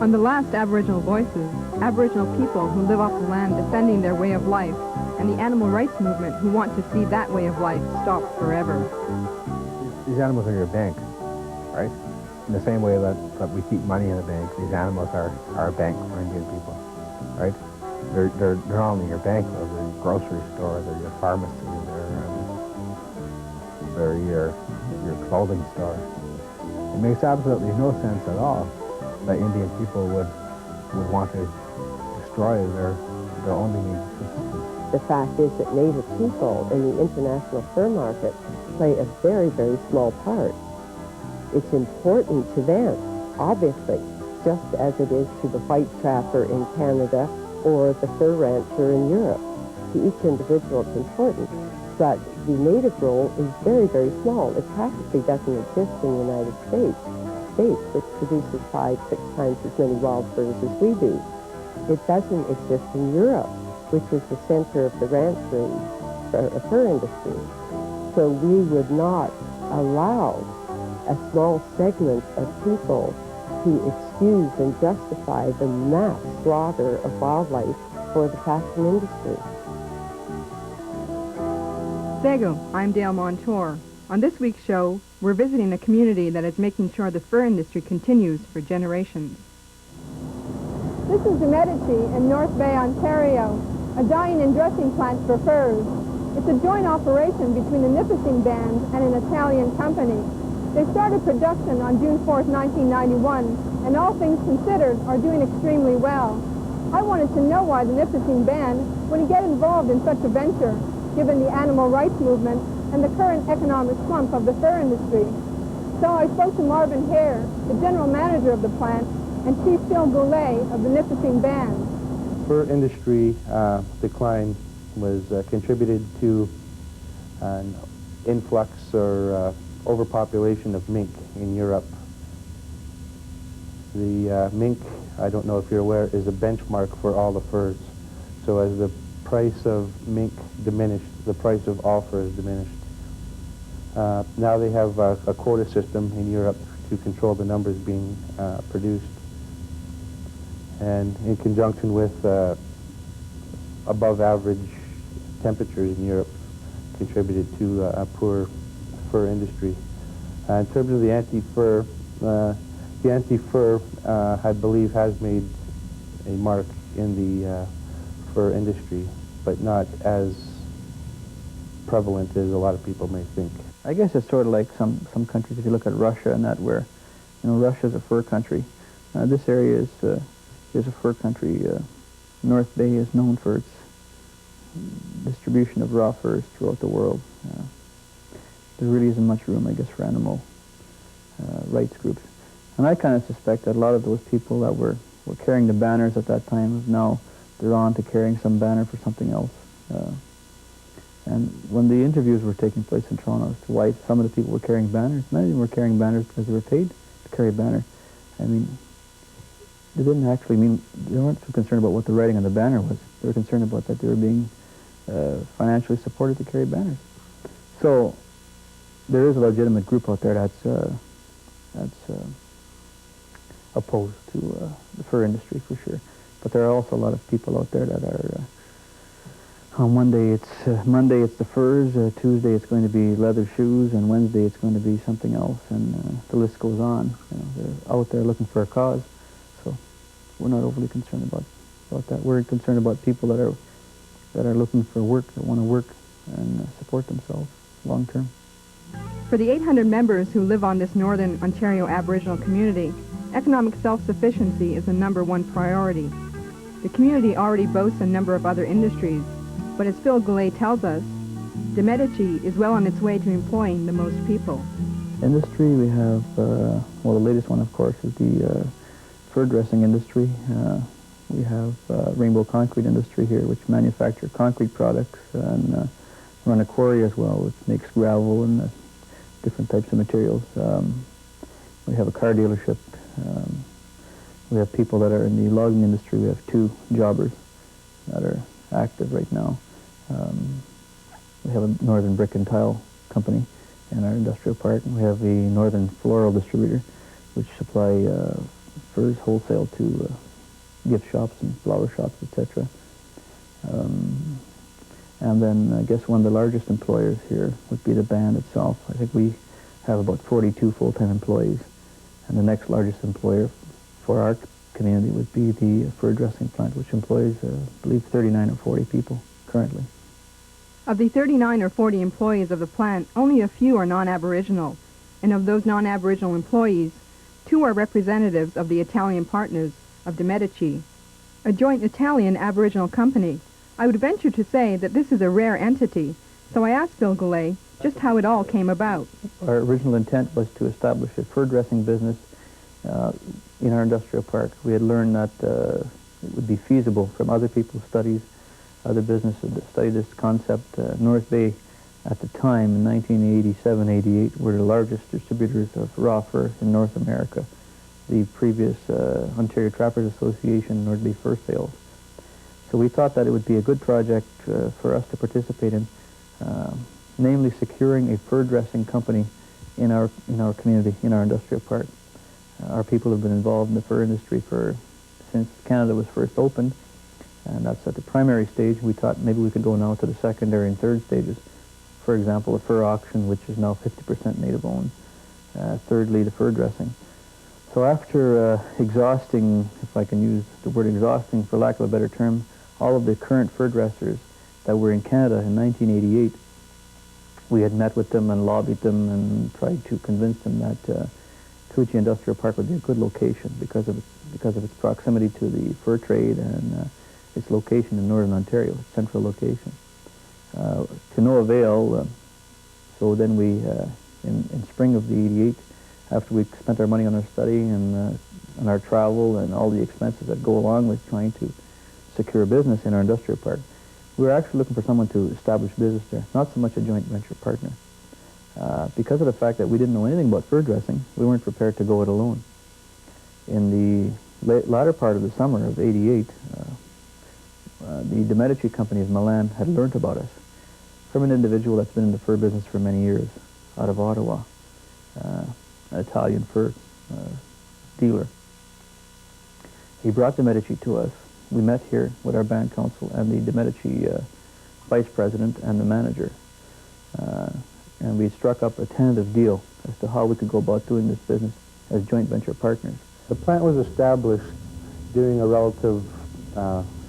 On the last Aboriginal Voices, Aboriginal people who live off the land defending their way of life, and the animal rights movement who want to see that way of life stopped forever. These animals are your bank, right? In the same way that we keep money in the bank, these animals are our bank for Indian people, right? They're not only your bank, though, they're your grocery store, they're your pharmacy, they're your clothing store. It makes absolutely no sense at all that Indian people would want to destroy their only means of subsistence. The fact is that Native people in the international fur market play a very, very small part. It's important to them, obviously, just as it is to the white trapper in Canada or the fur rancher in Europe. To each individual, it's important, but the native role is very, very small. It practically doesn't exist in the United States, which produces 5-6 times as many wild furs as we do. It doesn't exist in Europe, which is the center of the ranching fur industry. So we would not allow a small segment of people to excuse and justify the mass slaughter of wildlife for the fashion industry. Segu, I'm Dale Montour. On this week's show, we're visiting a community that is making sure the fur industry continues for generations. This is Medici in North Bay, Ontario, a dyeing and dressing plant for furs. It's a joint operation between the Nipissing Band and an Italian company. They started production on June 4th, 1991, and all things considered are doing extremely well. I wanted to know why the Nipissing Band would get involved in such a venture, given the animal rights movement and the current economic slump of the fur industry. So I spoke to Marvin Hare, the general manager of the plant, and Chief Phil Goulet of the Nipissing Band. Fur industry decline was contributed to an influx or overpopulation of mink in Europe. The mink, I don't know if you're aware, is a benchmark for all the furs. So as the price of mink diminished, the price of all furs diminished. Now they have a quota system in Europe to control the numbers being produced. And in conjunction with above average temperatures in Europe contributed to a poor fur industry. In terms of the anti-fur, I believe, has made a mark in the fur industry, but not as prevalent as a lot of people may think. I guess it's sort of like some countries, if you look at Russia and that, where, Russia's a fur country. This area is a fur country. North Bay is known for its distribution of raw furs throughout the world. There really isn't much room, I guess, for animal rights groups. And I kind of suspect that a lot of those people that were carrying the banners at that time, now they're on to carrying some banner for something else. And when the interviews were taking place in Toronto as to why some of the people were carrying banners, many of them were carrying banners because they were paid to carry a banner. I mean, they didn't actually mean, they weren't so concerned about what the writing on the banner was. They were concerned about that they were being financially supported to carry banners. So there is a legitimate group out there that's opposed to the fur industry for sure. But there are also a lot of people out there that are, on Monday it's the furs, Tuesday it's going to be leather shoes, and Wednesday it's going to be something else, and the list goes on. They're out there looking for a cause. So we're not overly concerned about that. We're concerned about people that are looking for work, that want to work and support themselves long term. For the 800 members who live on this Northern Ontario Aboriginal community, economic self-sufficiency is the #1 priority. The community already boasts a number of other industries, but as Phil Goulet tells us, de Medici is well on its way to employing the most people. Industry, we have, well, the latest one, of course, is the fur dressing industry. We have Rainbow Concrete industry here, which manufacture concrete products, and run a quarry as well, which makes gravel and different types of materials. We have a car dealership. We have people that are in the logging industry. We have 2 jobbers that are active right now. We have a Northern Brick and Tile company in our industrial park. We have the Northern Floral Distributor, which supply furs wholesale to gift shops and flower shops, etc. And then I guess one of the largest employers here would be the band itself. I think we have about 42 full-time employees. And the next largest employer for our community would be the fur dressing plant, which employs, I believe, 39 or 40 people currently. Of the 39 or 40 employees of the plant, only a few are non-Aboriginal. And of those non-Aboriginal employees, 2 are representatives of the Italian partners of de Medici, a joint Italian-Aboriginal company. I would venture to say that this is a rare entity, so I asked Bill Goulet just how it all came about. Our original intent was to establish a fur dressing business in our industrial park. We had learned that it would be feasible from other people's studies, other businesses that studied this concept. North Bay at the time, in 1987-88, were the largest distributors of raw fur in North America. The previous Ontario Trappers Association, North Bay Fur Sales. So we thought that it would be a good project for us to participate in, namely securing a fur dressing company in our community, in our industrial park. Our people have been involved in the fur industry since Canada was first opened, and that's at the primary stage. We thought maybe we could go now to the secondary and third stages. For example, a fur auction, which is now 50% native owned. Thirdly, the fur dressing. So after exhausting, if I can use the word exhausting for lack of a better term, all of the current fur dressers that were in Canada in 1988, we had met with them and lobbied them and tried to convince them that Coogee Industrial Park would be a good location because of its proximity to the fur trade and its location in northern Ontario, its central location. To no avail, so then we, in spring of the 88, after we spent our money on our study and our travel and all the expenses that go along with trying to secure business in our industrial park, we were actually looking for someone to establish business there, not so much a joint venture partner. Because of the fact that we didn't know anything about fur dressing, we weren't prepared to go it alone. In the latter part of the summer of 88, the de Medici company of Milan had learnt about us from an individual that's been in the fur business for many years out of Ottawa, an Italian fur dealer. He brought de Medici to us. We met here with our band council and the de Medici vice president and the manager. And we struck up a tentative deal as to how we could go about doing this business as joint venture partners. The plant was established during a relative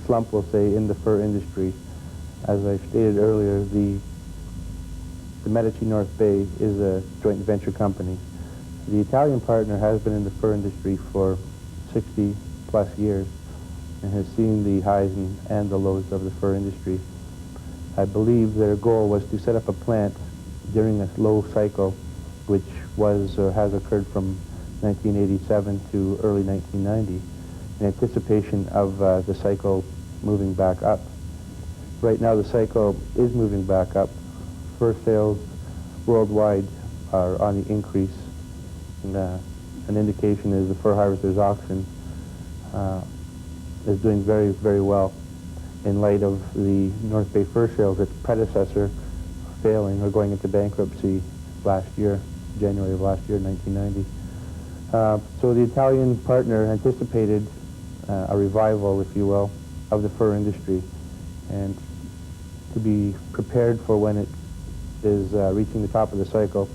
slump, we'll say, in the fur industry. As I stated earlier, the Medici North Bay is a joint venture company. The Italian partner has been in the fur industry for 60 plus years and has seen the highs and the lows of the fur industry. I believe their goal was to set up a plant during a slow cycle, which was or has occurred from 1987 to early 1990, in anticipation of the cycle moving back up. Right now the cycle is moving back up. Fur sales worldwide are on the increase. And, an indication is the Fur Harvesters Auction is doing very, very well in light of the North Bay Fur Sales, its predecessor, failing or going into bankruptcy last year, January of last year, 1990. So the Italian partner anticipated a revival, if you will, of the fur industry, and to be prepared for when it is reaching the top of the cycle,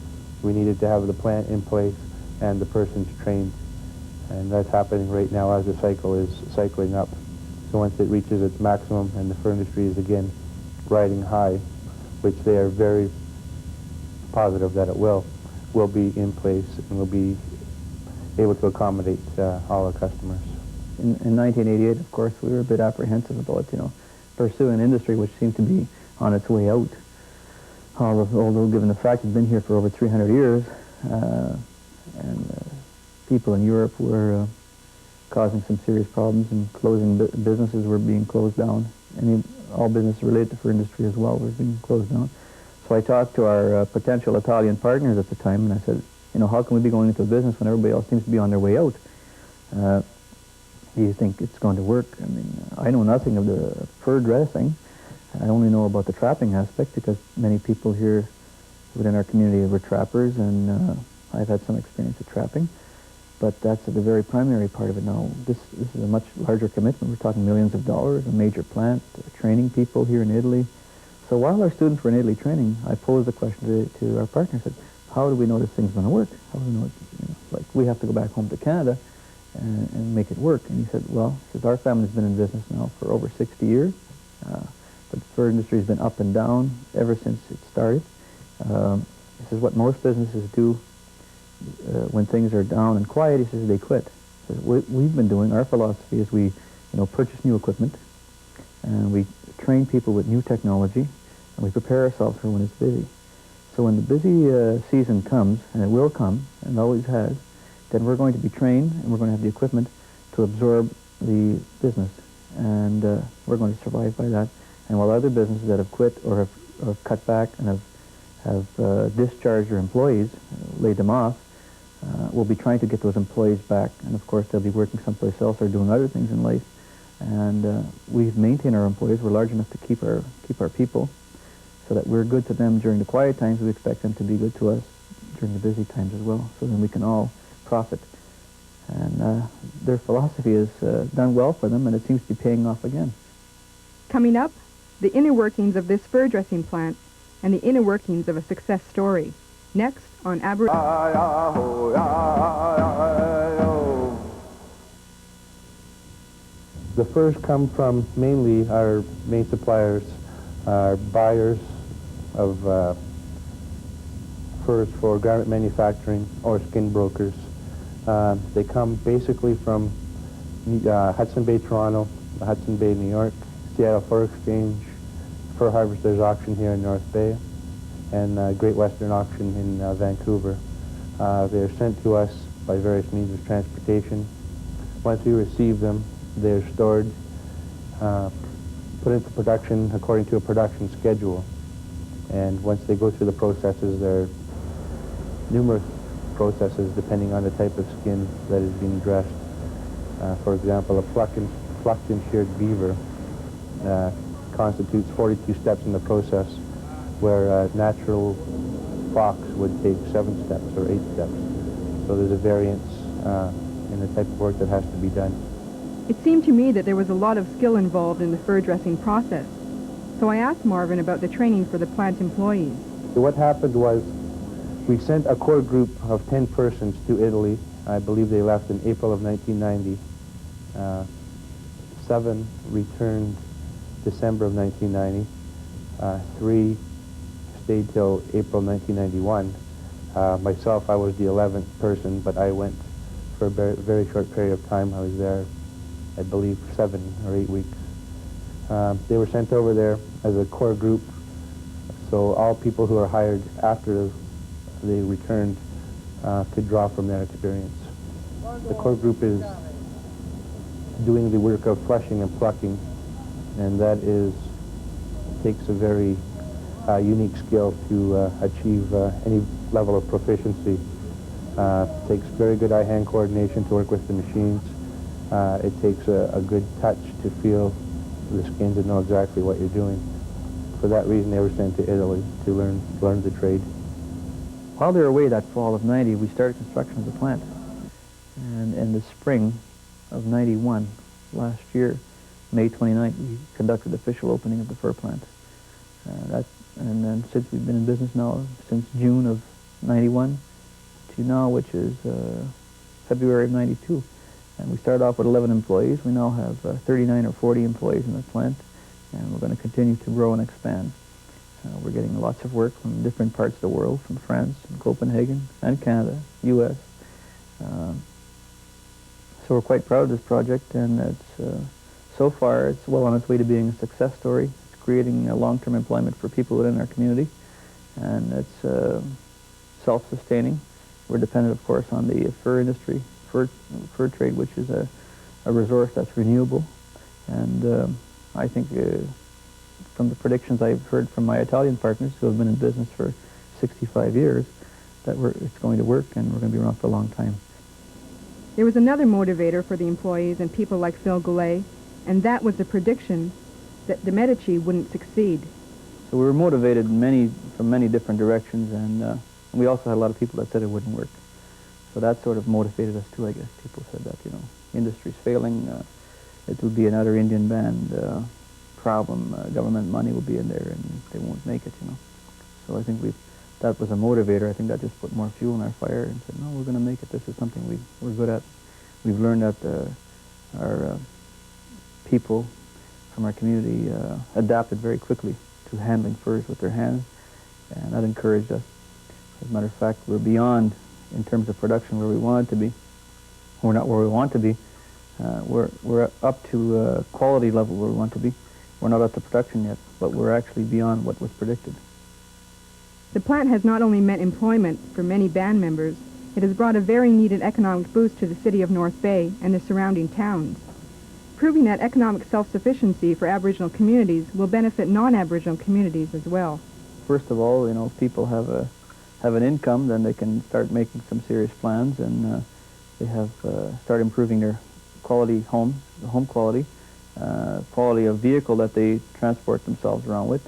we needed to have the plant in place and the persons trained, and that's happening right now as the cycle is cycling up. So once it reaches its maximum and the fur industry is again riding high, which they are very positive that it will be in place and will be able to accommodate all our customers. In 1988, of course, we were a bit apprehensive about, pursuing an industry which seemed to be on its way out. Although given the fact it's been here for over 300 years, and people in Europe were causing some serious problems and closing businesses were being closed down. All businesses related to fur industry as well were being closed down. So I talked to our potential Italian partners at the time, and I said, how can we be going into a business when everybody else seems to be on their way out? Do you think it's going to work? I mean, I know nothing of the fur dressing. I only know about the trapping aspect because many people here within our community were trappers, and I've had some experience of trapping. But that's the very primary part of it now. This is a much larger commitment. We're talking millions of dollars, a major plant, training people here in Italy. So while our students were in Italy training, I posed the question to our partner. I said, how do we know this thing's going to work? How do we know like we have to go back home to Canada and make it work? And he said, well, he says, our family's been in business now for over 60 years. The fur industry has been up and down ever since it started. He says, what most businesses do when things are down and quiet, he says, they quit. He says, what we've been doing, our philosophy is we purchase new equipment, and we train people with new technology, and we prepare ourselves for when it's busy. So when the busy season comes, and it will come, and always has, then we're going to be trained, and we're going to have the equipment to absorb the business, and we're going to survive by that. And while other businesses that have quit or have cut back and have discharged their employees, laid them off, we'll be trying to get those employees back, and of course they'll be working someplace else or doing other things in life. And we've maintained our employees. We're large enough to keep our people, so that we're good to them during the quiet times. We expect them to be good to us during the busy times as well, so then we can all profit. And their philosophy has done well for them, and it seems to be paying off again. Coming up, the inner workings of this fur dressing plant and the inner workings of a success story. Next on Aboriginal. The furs come from mainly our main suppliers, our buyers of furs for garment manufacturing or skin brokers. They come basically from Hudson Bay, Toronto, Hudson Bay, New York, Seattle Fur Exchange, Fur Harvesters Auction here in North Bay, and Great Western Auction in Vancouver. They're sent to us by various means of transportation. Once we receive them, they're stored, put into production according to a production schedule. And once they go through the processes, there are numerous processes depending on the type of skin that is being dressed. For example, a plucked and sheared beaver constitutes 42 steps in the process, where a natural fox would take 7 steps or 8 steps. So there's a variance in the type of work that has to be done. It seemed to me that there was a lot of skill involved in the fur dressing process. So I asked Marvin about the training for the plant employees. So what happened was we sent a core group of 10 persons to Italy. I believe they left in April of 1990. 7 returned December of 1990. 3 stayed till April 1991. Myself, I was the 11th person, but I went for a very short period of time. I was there, I believe, 7 or 8 weeks. They were sent over there as a core group, so all people who are hired after they returned could draw from their experience. The core group is doing the work of flushing and plucking, and that takes a very unique skill to achieve any level of proficiency. Takes very good eye-hand coordination to work with the machines. It takes a good touch to feel the skins and know exactly what you're doing. For that reason, they were sent to Italy to learn the trade. While they were away that fall of 90, we started construction of the plant. And in the spring of 91, last year, May 29th, we conducted the official opening of the fur plant. And then since we've been in business now, since June of 91 to now, which is February of 92. And we started off with 11 employees. We now have 39 or 40 employees in the plant, and we're going to continue to grow and expand. We're getting lots of work from different parts of the world, from France, and Copenhagen, and Canada, U.S. So we're quite proud of this project, and it's so far it's well on its way to being a success story. It's creating long-term employment for people within our community, and it's self-sustaining. We're dependent, of course, on the fur industry, fur trade, which is a resource that's renewable. And I think from the predictions I've heard from my Italian partners who have been in business for 65 years, that it's going to work and we're going to be around for a long time. There was another motivator for the employees and people like Phil Goulet, and that was the prediction that the Medici wouldn't succeed. So we were motivated from many different directions, and we also had a lot of people that said it wouldn't work. So that sort of motivated us too, I guess. People said that, you know, industry's failing, it will be another Indian band problem, government money will be in there and they won't make it, you know. So I think that was a motivator. I think that just put more fuel in our fire and said, no, we're going to make it. This is something we're good at. We've learned that our people from our community adapted very quickly to handling furs with their hands, and that encouraged us. As a matter of fact, we're beyond, in terms of production, where we wanted to be. We're not where we want to be. We're up to quality level where we want to be. We're not up to production yet, but we're actually beyond what was predicted. The plant has not only meant employment for many band members, it has brought a very needed economic boost to the city of North Bay and the surrounding towns. Proving that economic self-sufficiency for Aboriginal communities will benefit non-Aboriginal communities as well. First of all, you know, if people have an income, then they can start making some serious plans, and they have start improving their quality homes, the home quality, quality of vehicle that they transport themselves around with,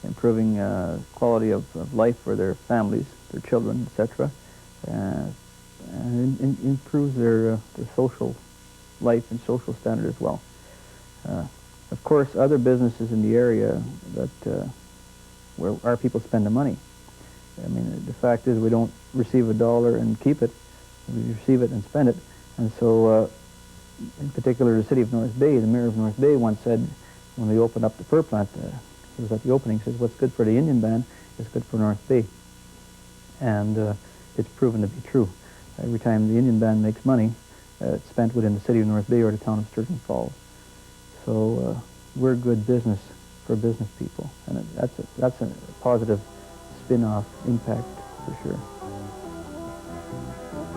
improving quality of life for their families, their children, etc., and improves their social life and social standard as well. Of course, other businesses in the area that where our people spend the money. I mean, the fact is we don't receive a dollar and keep it. We receive it and spend it. And so, in particular, the city of North Bay, the mayor of North Bay once said, when we opened up the fur plant, he was at the opening, he says, what's good for the Indian band is good for North Bay. And it's proven to be true. Every time the Indian band makes money, it's spent within the city of North Bay or the town of Sturgeon Falls. So we're good business for business people, and that's a positive spin-off impact for sure.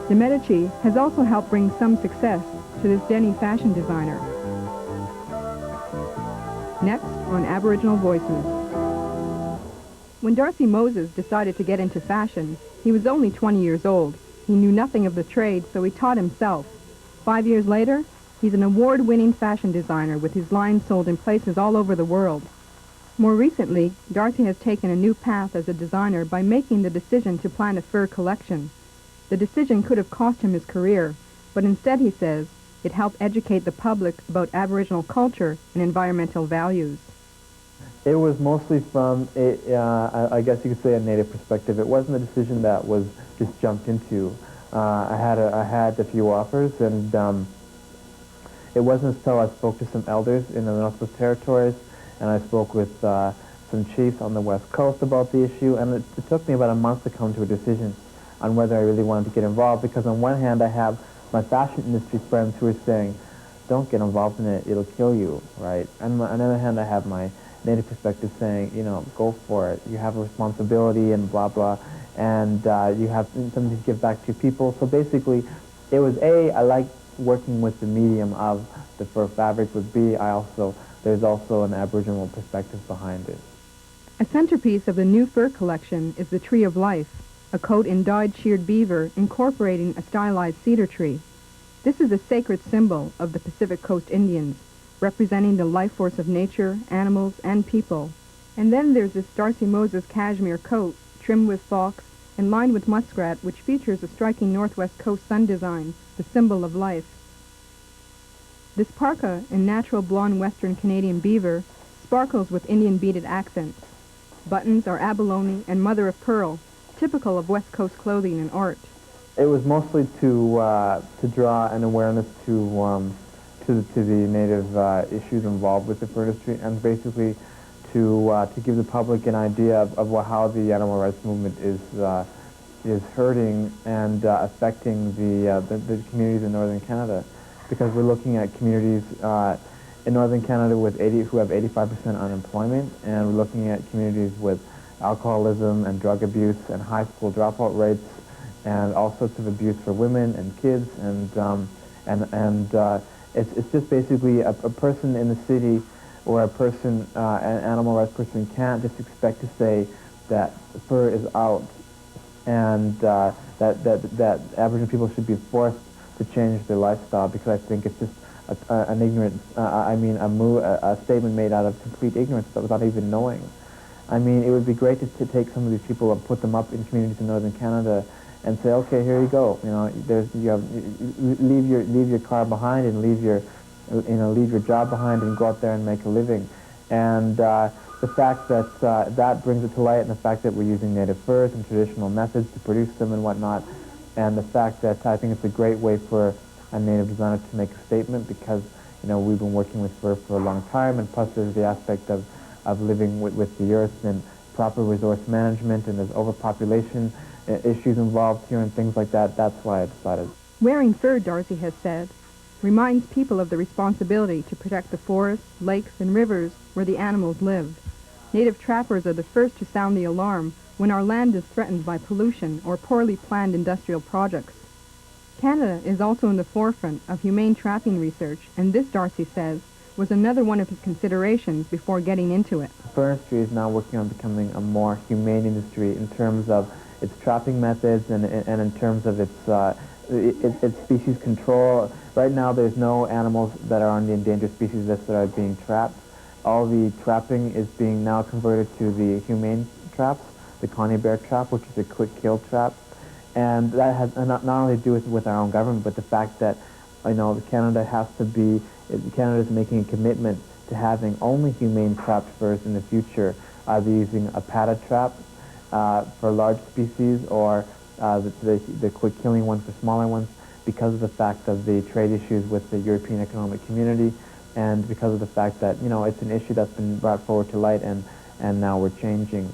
The Medici has also helped bring some success to this Denny fashion designer. Next on Aboriginal Voices. When Darcy Moses decided to get into fashion, he was only 20 years old. He knew nothing of the trade, so he taught himself. 5 years later, he's an award-winning fashion designer with his line sold in places all over the world. More recently, Darcy has taken a new path as a designer by making the decision to plant a fur collection. The decision could have cost him his career, but instead, he says, it helped educate the public about Aboriginal culture and environmental values. It was mostly from, I guess you could say, a Native perspective. It wasn't a decision that was just jumped into. I had a few offers, and it wasn't until I spoke to some elders in the Northwest Territories, and I spoke with some chiefs on the West Coast about the issue, and it took me about a month to come to a decision on whether I really wanted to get involved, because on one hand I have my fashion industry friends who are saying, don't get involved in it, it'll kill you, right? And on the other hand I have my Native perspective saying, you know, go for it, you have a responsibility and blah blah, and you have something to give back to your people. So basically it was A, I like working with the medium of the fur fabric, with B, there's also an Aboriginal perspective behind it. A centerpiece of the new fur collection is the Tree of Life, a coat in dyed sheared beaver incorporating a stylized cedar tree. This is a sacred symbol of the Pacific Coast Indians, representing the life force of nature, animals, and people. And then there's this Darcy Moses cashmere coat, trimmed with fox and lined with muskrat, which features a striking Northwest Coast sun design, the symbol of life. This parka in natural blonde Western Canadian beaver sparkles with Indian beaded accents. Buttons are abalone and mother of pearl, typical of West Coast clothing and art. It was mostly to draw an awareness to the Native issues involved with the fur industry, and basically to give the public an idea of how the animal rights movement is hurting and affecting the communities in northern Canada, because we're looking at communities in northern Canada who have 85% unemployment, and we're looking at communities with alcoholism and drug abuse and high school dropout rates and all sorts of abuse for women and kids, and it's just basically a person in the city or a person, an animal rights person, can't just expect to say that fur is out and that Aboriginal people should be forced to change their lifestyle, because I think it's just an ignorance, a statement made out of complete ignorance without even knowing. I mean, it would be great to take some of these people and put them up in communities in northern Canada and say, okay, here you go. You know, leave your car behind and leave your job behind and go out there and make a living. And the fact that that brings it to light, and the fact that we're using native furs and traditional methods to produce them and whatnot, and the fact that I think it's a great way for a native designer to make a statement, because we've been working with fur for a long time, and plus there's the aspect of living with the earth and proper resource management, and there's overpopulation issues involved here and things like that. That's why I decided. Wearing fur, Darcy has said, reminds people of the responsibility to protect the forests, lakes, and rivers where the animals live. Native trappers are the first to sound the alarm when our land is threatened by pollution or poorly planned industrial projects. Canada is also in the forefront of humane trapping research, and this, Darcy says, was another one of his considerations before getting into it. The fur industry is now working on becoming a more humane industry in terms of its trapping methods and in terms of its species control. Right now there's no animals that are on the endangered species list that are being trapped. All the trapping is being now converted to the humane traps, the Coney bear trap, which is a quick kill trap. And that has not only to do with our own government, but the fact that Canada is making a commitment to having only humane trapped furs in the future, either using a padded trap for large species or the quick killing one for smaller ones, because of the fact of the trade issues with the European Economic Community, and because of the fact that it's an issue that's been brought forward to light, and now we're changing.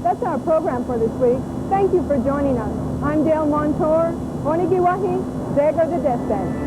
That's our program for this week. Thank you for joining us. I'm Dale Montour, Onigiwahi, Zego de Descent.